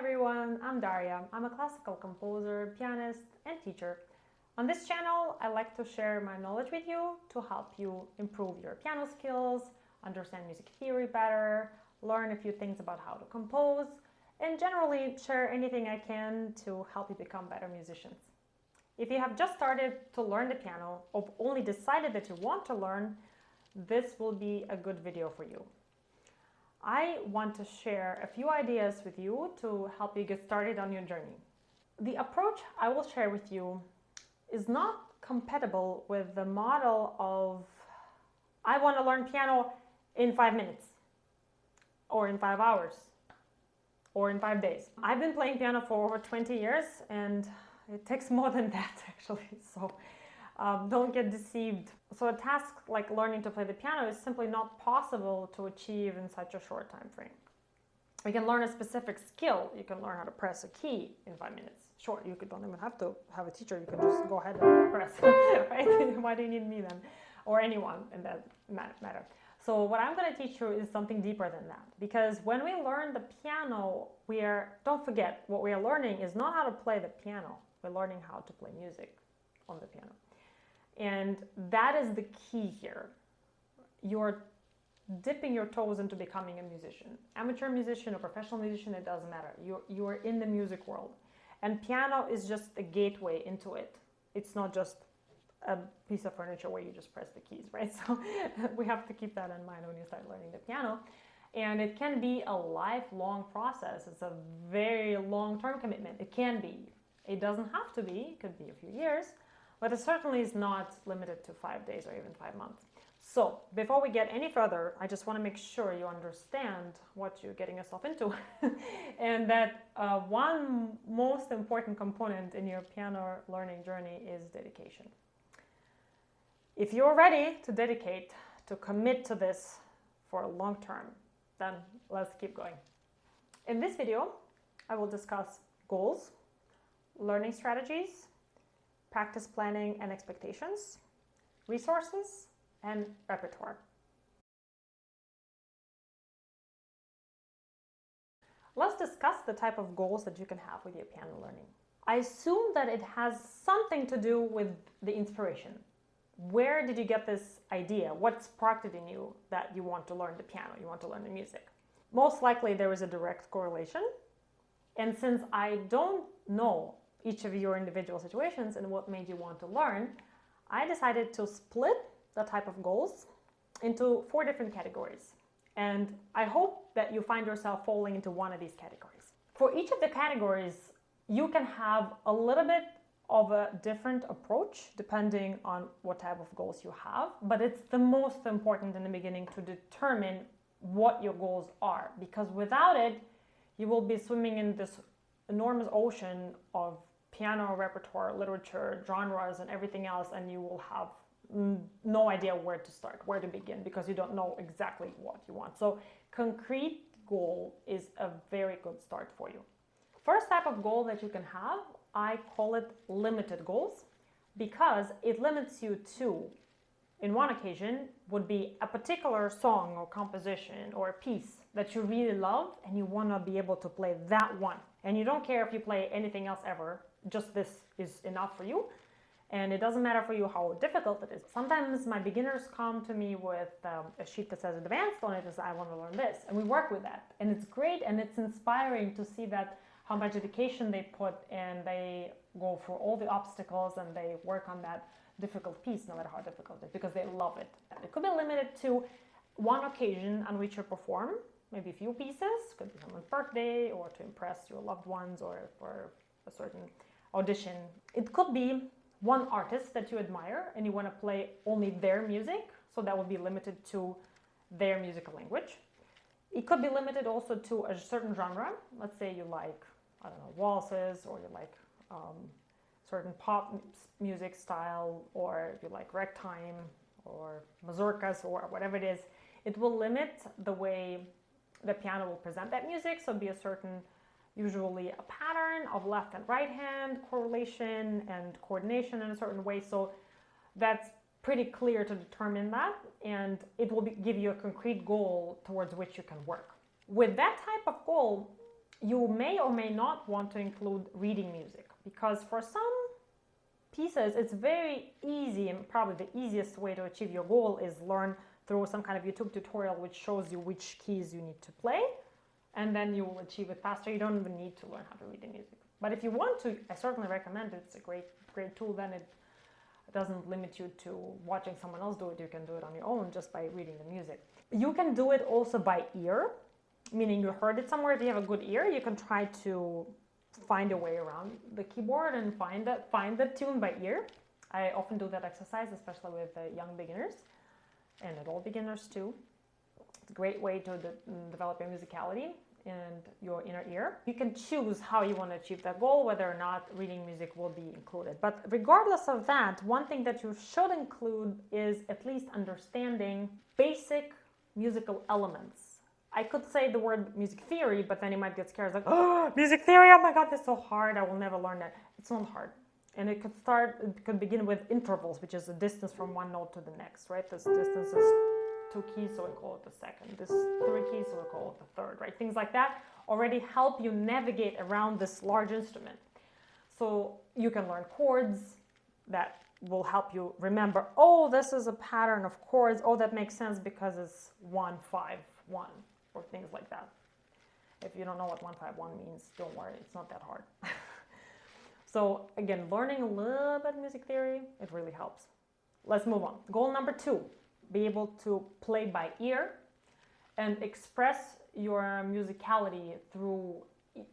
everyone, I'm Daria. I'm a classical composer, pianist, and teacher. On this channel, I like to share my knowledge with you to help you improve your piano skills, understand music theory better, learn a few things about how to compose, and generally share anything I can to help you become better musicians. If you have just started to learn the piano or only decided that you want to learn, this will be a good video for you. I want to share a few ideas with you to help you get started on your journey. The approach I will share with you is not compatible with the model of I want to learn piano in 5 minutes or in 5 hours or in 5 days. I've been playing piano for over 20 years and it takes more than that actually, so don't get deceived. So a task like learning to play the piano is simply not possible to achieve in such a short time frame. You can learn a specific skill. You can learn how to press a key in 5 minutes. Sure, you don't even have to have a teacher. You can just go ahead and press, right? Why do you need me then? Or anyone in that matter. So what I'm going to teach you is something deeper than that. Because when we learn the piano, don't forget, what we are learning is not how to play the piano. We're learning how to play music on the piano. And that is the key here. You're dipping your toes into becoming a musician. Amateur musician or professional musician, it doesn't matter. You are in the music world. And piano is just a gateway into it. It's not just a piece of furniture where you just press the keys, right? So we have to keep that in mind when you start learning the piano. And it can be a lifelong process. It's a very long-term commitment. It can be. It doesn't have to be. It could be a few years. But it certainly is not limited to 5 days or even 5 months. So before we get any further, I just want to make sure you understand what you're getting yourself into. And that one most important component in your piano learning journey is dedication. If you're ready to dedicate, to commit to this for a long term, then let's keep going. In this video, I will discuss goals, learning strategies, practice planning and expectations, resources, and repertoire. Let's discuss the type of goals that you can have with your piano learning. I assume that it has something to do with the inspiration. Where did you get this idea? What sparked it in you that you want to learn the piano, you want to learn the music? Most likely there is a direct correlation. And since I don't know each of your individual situations and what made you want to learn, I decided to split the type of goals into 4 different categories. And I hope that you find yourself falling into one of these categories. For each of the categories, you can have a little bit of a different approach depending on what type of goals you have, but it's the most important in the beginning to determine what your goals are, because without it, you will be swimming in this enormous ocean of piano repertoire, literature, genres, and everything else, and you will have no idea where to start, where to begin, because you don't know exactly what you want. So concrete goal is a very good start for you. First type of goal that you can have, I call it limited goals, because it limits you to, in one occasion, would be a particular song or composition or a piece that you really love and you want to be able to play that one. And you don't care if you play anything else ever, just this is enough for you. And it doesn't matter for you how difficult it is. Sometimes my beginners come to me with a sheet that says advanced on it, and say, I want to learn this. And we work with that. And it's great and it's inspiring to see that how much dedication they put, and they go through all the obstacles and they work on that difficult piece, no matter how difficult it is, because they love it. It could be limited to one occasion on which you perform, maybe a few pieces, could be someone's birthday or to impress your loved ones or for a certain audition. It could be one artist that you admire and you want to play only their music, so that would be limited to their musical language. It could be limited also to a certain genre. Let's say you like, I don't know, waltzes, or you like certain pop music style, or you like ragtime or mazurkas or whatever it is. It will limit the way the piano will present that music, so be a certain, usually a pattern of left and right hand correlation and coordination in a certain way. So that's pretty clear to determine that, and it will give you a concrete goal towards which you can work. With that type of goal, You may or may not want to include reading music, because for some pieces it's very easy, and probably the easiest way to achieve your goal is learn through some kind of YouTube tutorial which shows you which keys you need to play, and then you will achieve it faster. You don't even need to learn how to read the music. But if you want to, I certainly recommend it. It's a great tool. Then it doesn't limit you to watching someone else do it. You can do it on your own just by reading the music. You can do it also by ear, meaning you heard it somewhere. If you have a good ear, you can try to find a way around the keyboard and find the tune by ear. I often do that exercise, especially with young beginners and adult beginners too. It's a great way to develop your musicality and your inner ear. You can choose how you want to achieve that goal, whether or not reading music will be included. But regardless of that, one thing that you should include is at least understanding basic musical elements. I could say the word music theory, but then you might get scared. It's like, oh, music theory, oh my God, that's so hard. I will never learn that. It's not hard. And it could begin with intervals, which is the distance from one note to the next, right? This distance is 2 keys, so we call it the second. This is 3 keys, so we call it the third, right? Things like that already help you navigate around this large instrument. So you can learn chords that will help you remember, oh, this is a pattern of chords. Oh, that makes sense because it's 1, 5, 1, or things like that. If you don't know what 1, 5, 1 means, don't worry, it's not that hard. So again, learning a little bit of music theory, it really helps. Let's move on. Goal number 2, be able to play by ear and express your musicality through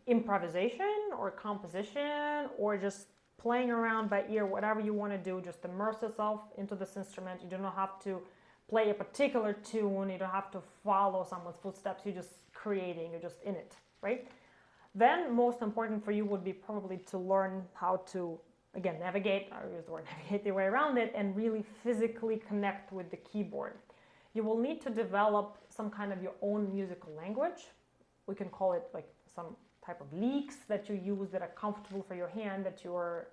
improvisation or composition or just playing around by ear, whatever you want to do. Just immerse yourself into this instrument. You do not have to play a particular tune. You don't have to follow someone's footsteps. You're just creating, you're just in it, right? Then most important for you would be probably to learn how to, again, navigate, I use the word navigate your way around it, and really physically connect with the keyboard. You will need to develop some kind of your own musical language. We can call it like some type of leaks that you use that are comfortable for your hand, that you are,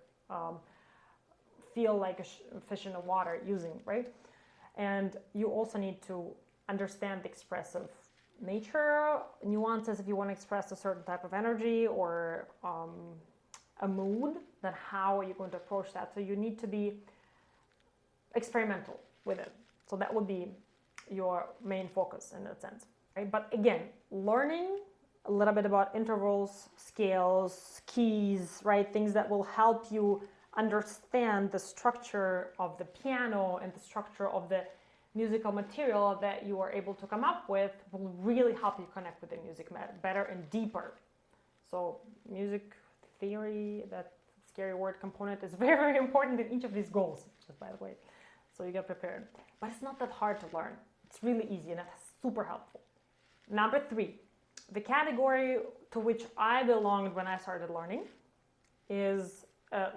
feel like a fish in the water using, right? And you also need to understand the expressive nature, nuances if you want to express a certain type of energy or a mood, then how are you going to approach that? So you need to be experimental with it. So that would be your main focus in that sense, right? But again, learning a little bit about intervals, scales, keys, right? Things that will help you understand the structure of the piano and the structure of the musical material that you are able to come up with will really help you connect with the music better and deeper. So music theory, that scary word component, is very, very important in each of these goals, just by the way. So you get prepared. But it's not that hard to learn. It's really easy and that's super helpful. Number 3, the category to which I belonged when I started learning is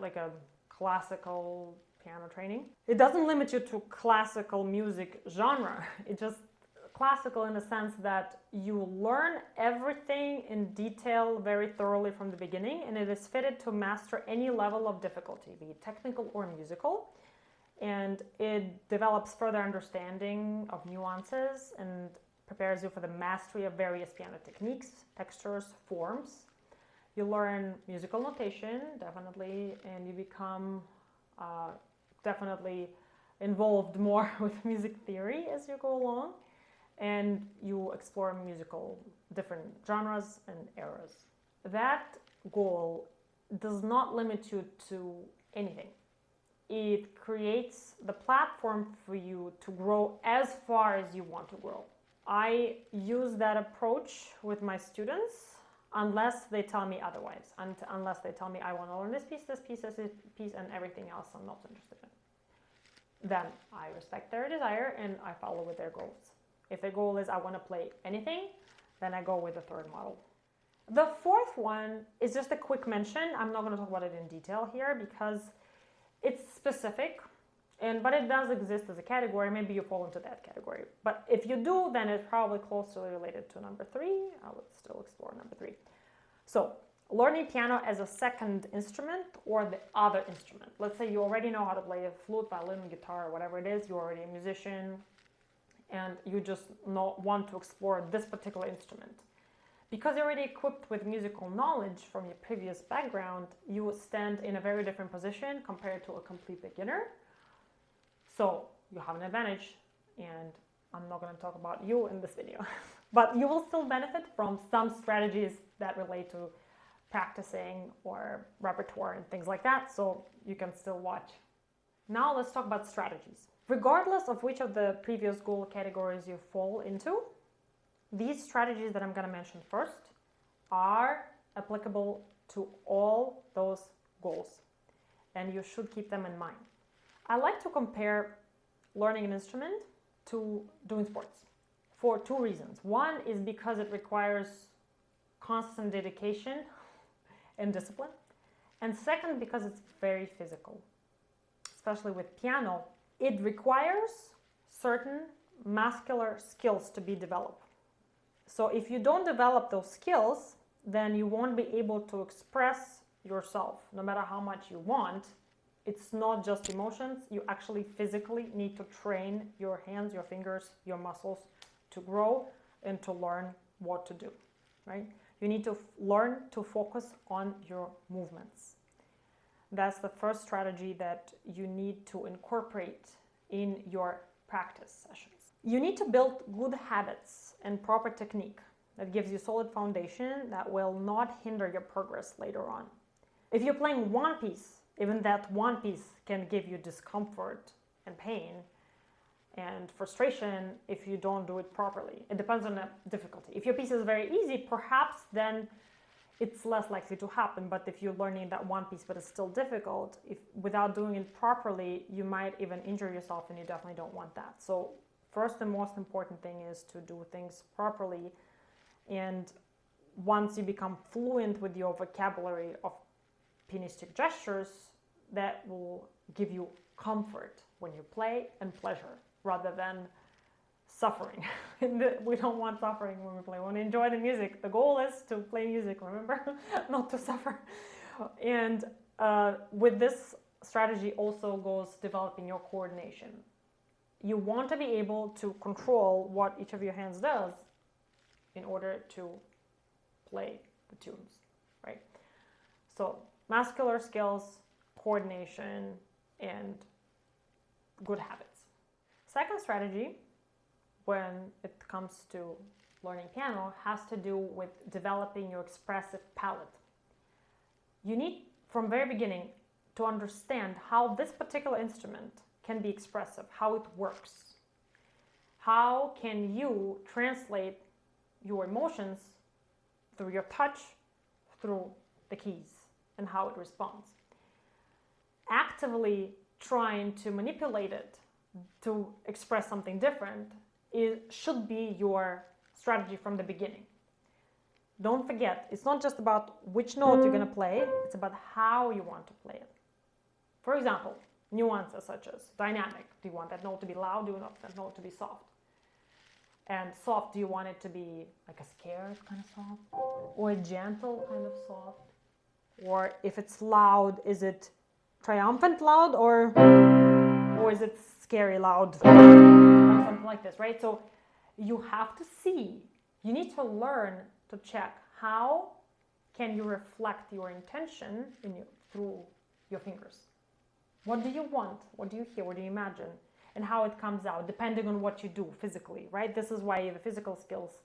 like a classical piano training. It doesn't limit you to classical music genre. It's just classical in the sense that you learn everything in detail very thoroughly from the beginning, and it is fitted to master any level of difficulty, be it technical or musical. And it develops further understanding of nuances and prepares you for the mastery of various piano techniques, textures, forms. You learn musical notation, definitely, and you become definitely involved more with music theory as you go along, and you explore musical different genres and eras. That goal does not limit you to anything. It creates the platform for you to grow as far as you want to grow. I use that approach with my students unless they tell me otherwise, unless they tell me I want to learn this piece, this piece, this piece, and everything else I'm not interested in. Then I respect their desire and I follow with their goals. If their goal is I want to play anything, then I go with the 3rd model. The 4th one is just a quick mention. I'm not going to talk about it in detail here because it's specific, but it does exist as a category. Maybe you fall into that category. But if you do, then it's probably closely related to number 3. I would still explore number 3. So learning piano as a 2nd instrument or the other instrument. Let's say you already know how to play a flute, violin, guitar, or whatever it is. You're already a musician and you just want to explore this particular instrument. Because you're already equipped with musical knowledge from your previous background, you will stand in a very different position compared to a complete beginner. So you have an advantage, and I'm not going to talk about you in this video, but you will still benefit from some strategies that relate to practicing or repertoire and things like that, so you can still watch. Now let's talk about strategies. Regardless of which of the previous goal categories you fall into, these strategies that I'm going to mention first are applicable to all those goals, and you should keep them in mind. I like to compare learning an instrument to doing sports for two reasons. One is because it requires constant dedication and discipline, and second, because it's very physical. Especially with piano, it requires certain muscular skills to be developed. So if you don't develop those skills, then you won't be able to express yourself no matter how much you want. It's not just emotions. You actually physically need to train your hands, your fingers, your muscles to grow and to learn what to do, right? You need to learn to focus on your movements. That's the first strategy that you need to incorporate in your practice sessions. You need to build good habits and proper technique that gives you solid foundation that will not hinder your progress later on. If you're playing one piece, even that one piece can give you discomfort and pain and frustration if you don't do it properly. It depends on the difficulty. If your piece is very easy, perhaps then it's less likely to happen. But if you're learning that one piece but it's still difficult, if without doing it properly, you might even injure yourself, and you definitely don't want that. So first and most important thing is to do things properly. And once you become fluent with your vocabulary of pianistic gestures, that will give you comfort when you play and pleasure rather than suffering. We don't want suffering when we play. We want to enjoy the music. The goal is to play music, remember? Not to suffer. And with this strategy also goes developing your coordination. You want to be able to control what each of your hands does in order to play the tunes, right? So muscular skills, coordination, and good habits. Second strategy, when it comes to learning piano, has to do with developing your expressive palette. You need, from very beginning, to understand how this particular instrument can be expressive, how it works. How can you translate your emotions through your touch, through the keys, and how it responds. Actively trying to manipulate it to express something different should be your strategy from the beginning. Don't forget, it's not just about which note you're going to play, it's about how you want to play it. For example, nuances such as dynamic. Do you want that note to be loud? Do you want that note to be soft? And soft, do you want it to be like a scared kind of soft? Or a gentle kind of soft? Or if it's loud, is it triumphant loud or is it scary loud? Or something like this, right? So you have to see, you need to learn to check how can you reflect your intention through your fingers. What do you want? What do you hear? What do you imagine? And how it comes out, depending on what you do physically, right? This is why the physical skills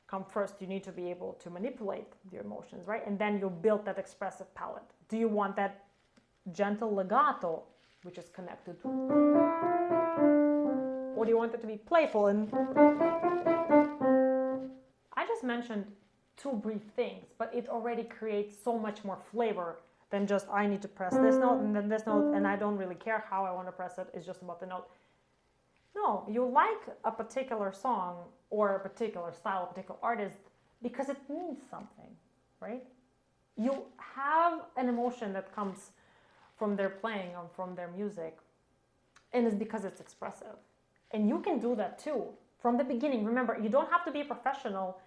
come first. You need to be able to manipulate your emotions, right? And then you build that expressive palette. Do you want that gentle legato, which is connected to, or do you want it to be playful? And I just mentioned two brief things, but it already creates so much more flavor than just I need to press this note and then this note, and I don't really care how I want to press it. It's just about the note. No, you like a particular song or a particular style, a particular artist because it means something, right? You have an emotion that comes from their playing or from their music, and it's because it's expressive. And you can do that too from the beginning. Remember, you don't have to be a professional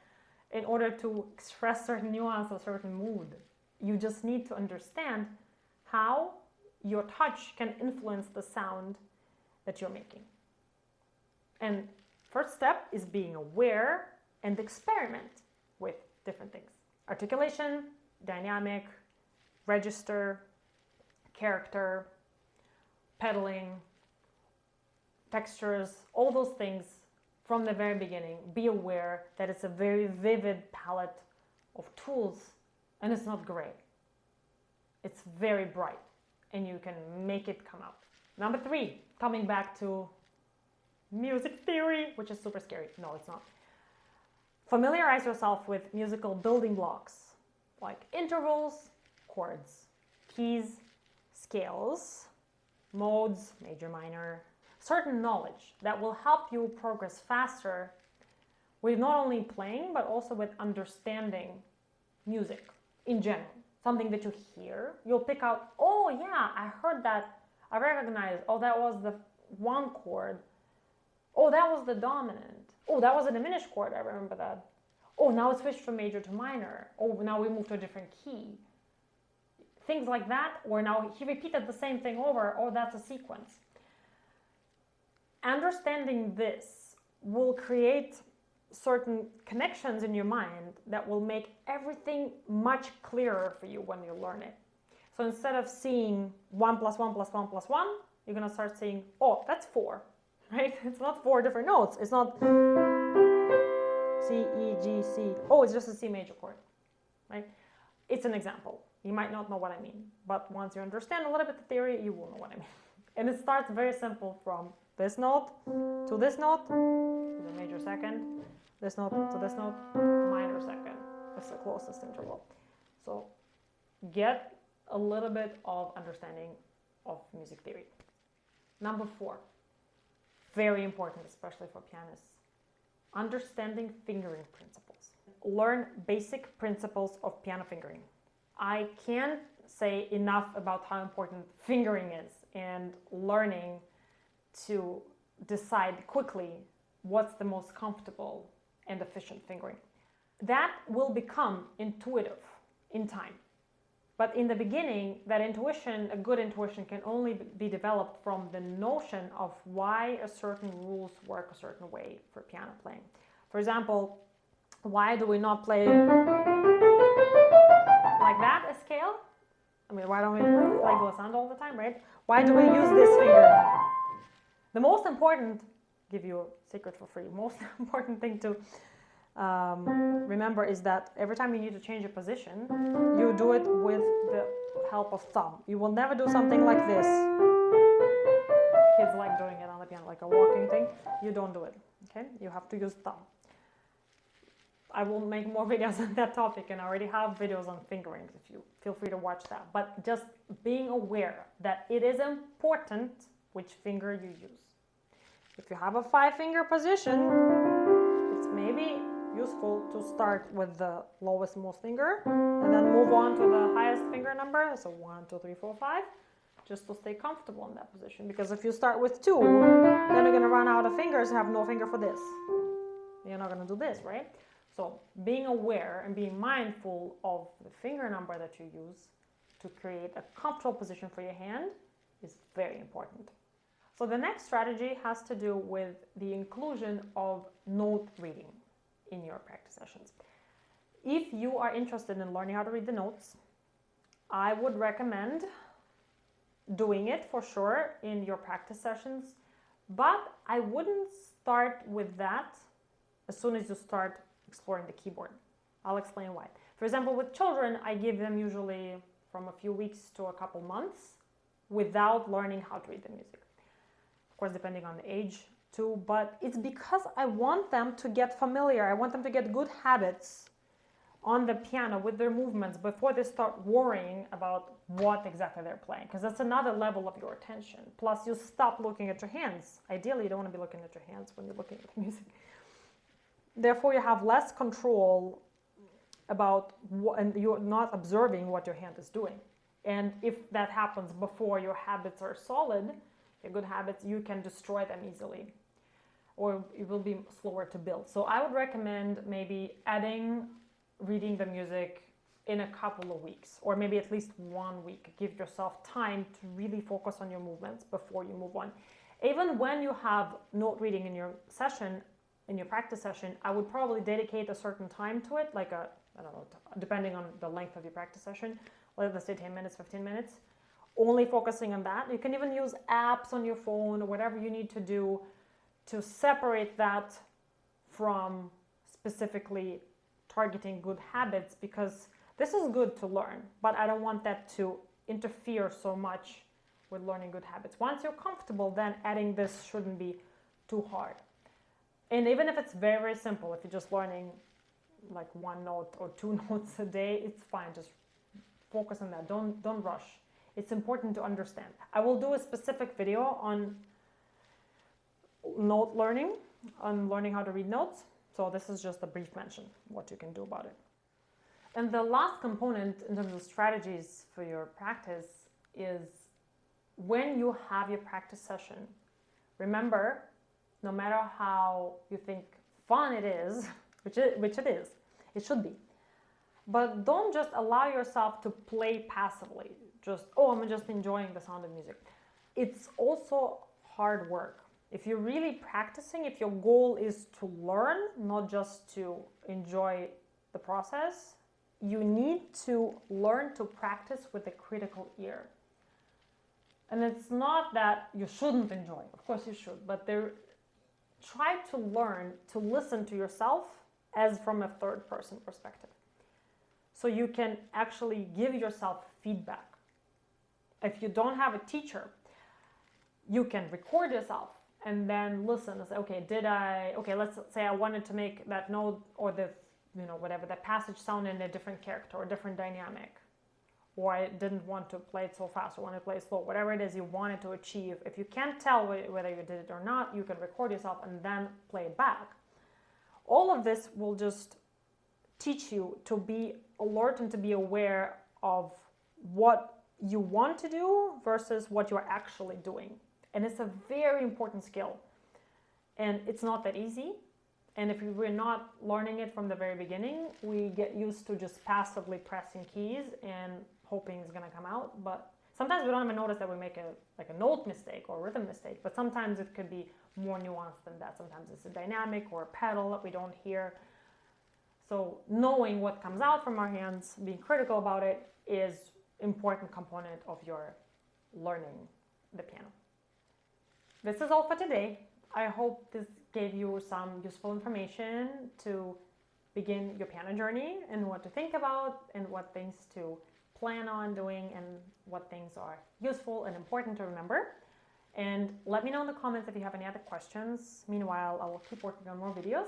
in order to express certain nuance or certain mood. You just need to understand how your touch can influence the sound that you're making. And first step is being aware and experiment with different things. Articulation, dynamic, register, character, pedaling, textures, all those things from the very beginning. Be aware that it's a very vivid palette of tools, and it's not gray. It's very bright, and you can make it come out. Number 3, coming back to music theory, which is super scary. No, it's not. Familiarize yourself with musical building blocks like intervals, chords, keys, scales, modes, major, minor, certain knowledge that will help you progress faster with not only playing but also with understanding music in general. Something that you hear, you'll pick out, oh yeah, I heard that, I recognize, oh that was the 1 chord, oh that was the dominant, oh that was a diminished chord, I remember that, oh now it switched from major to minor, oh now we moved to a different key. Things like that, or now he repeated the same thing over, oh that's a sequence. Understanding this will create certain connections in your mind that will make everything much clearer for you when you learn it. So instead of seeing 1 plus 1 plus 1 plus 1, you're going to start saying, oh, that's 4, right? It's not 4 different notes. It's not C, E, G, C. Oh, it's just a C major chord, right? It's an example. You might not know what I mean, but once you understand a little bit the theory, you will know what I mean. And it starts very simple from this note to this note, the major second, this note to this note, minor second. That's the closest interval. So get a little bit of understanding of music theory. Number 4, very important, especially for pianists, understanding fingering principles. Learn basic principles of piano fingering. I can't say enough about how important fingering is and learning to decide quickly what's the most comfortable and efficient fingering. That will become intuitive in time. But in the beginning, that intuition, a good intuition, can only be developed from the notion of why a certain rules work a certain way for piano playing. For example, why do we not play like that, a scale? I mean, why don't we play glissando all the time, right? Why do we use this finger? The most important, give you a secret for free, most important thing to remember is that every time you need to change a position, you do it with the help of thumb. You will never do something like this. Kids like doing it on the piano, like a walking thing. You don't do it, okay? You have to use thumb. I will make more videos on that topic, and I already have videos on fingerings if you feel free to watch that. But just being aware that it is important which finger you use. If you have a 5-finger position, it's maybe useful to start with the lowest most finger and then move on to the highest finger number. So 1, 2, 3, 4, 5, just to stay comfortable in that position. Because if you start with 2, then you're going to run out of fingers and have no finger for this. You're not going to do this, right? So being aware and being mindful of the finger number that you use to create a comfortable position for your hand is very important. So the next strategy has to do with the inclusion of note reading in your practice sessions. If you are interested in learning how to read the notes, I would recommend doing it for sure in your practice sessions, but I wouldn't start with that as soon as you start exploring the keyboard. I'll explain why. For example, with children, I give them usually from a few weeks to a couple months without learning how to read the music. Of course, depending on the age too, but it's because I want them to get familiar. I want them to get good habits on the piano with their movements before they start worrying about what exactly they're playing, because that's another level of your attention. Plus, you stop looking at your hands. Ideally, you don't want to be looking at your hands when you're looking at the music. Therefore, you have less control about what, and you're not observing what your hand is doing. And if that happens before your habits are solid, your good habits, you can destroy them easily, or it will be slower to build. So I would recommend maybe adding reading the music in a couple of weeks, or maybe at least 1 week. Give yourself time to really focus on your movements before you move on. Even when you have note reading in your session, in your practice session, I would probably dedicate a certain time to it, like a I don't know, depending on the length of your practice session, let's say 10 minutes, 15 minutes, only focusing on that. You can even use apps on your phone or whatever you need to do to separate that from specifically targeting good habits, because this is good to learn, but I don't want that to interfere so much with learning good habits. Once you're comfortable, then adding this shouldn't be too hard. And even if it's very, very simple, if you're just learning like 1 note or 2 notes a day, it's fine. Just focus on that. Don't rush. It's important to understand. I will do a specific video on note learning, on learning how to read notes. So this is just a brief mention, what you can do about it. And the last component in terms of strategies for your practice is when you have your practice session, remember, no matter how you think fun it is, which it is, it should be, but don't just allow yourself to play passively. Just, oh, I'm just enjoying the sound of music. It's also hard work. If you're really practicing, if your goal is to learn, not just to enjoy the process, you need to learn to practice with a critical ear. And it's not that you shouldn't enjoy, of course you should, but try to learn to listen to yourself as from a third person perspective. So you can actually give yourself feedback. If you don't have a teacher, you can record yourself and then listen and say, okay, let's say I wanted to make that note or the, whatever, that passage sound in a different character or different dynamic. Or I didn't want to play it so fast or want to play it slow, whatever it is you wanted to achieve. If you can't tell whether you did it or not, you can record yourself and then play it back. All of this will just teach you to be alert and to be aware of what you want to do versus what you're actually doing. And it's a very important skill. And it's not that easy. And if we're not learning it from the very beginning, we get used to just passively pressing keys and hoping it's going to come out. But sometimes we don't even notice that we make a note mistake or a rhythm mistake. But sometimes it could be more nuanced than that. Sometimes it's a dynamic or a pedal that we don't hear. So knowing what comes out from our hands, being critical about it, is an important component of your learning the piano. This is all for today. I hope this gave you some useful information to begin your piano journey and what to think about and what things to plan on doing and what things are useful and important to remember. And let me know in the comments if you have any other questions. Meanwhile, I will keep working on more videos.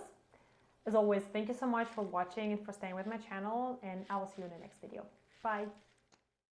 As always, thank you so much for watching and for staying with my channel, and I will see you in the next video. Bye!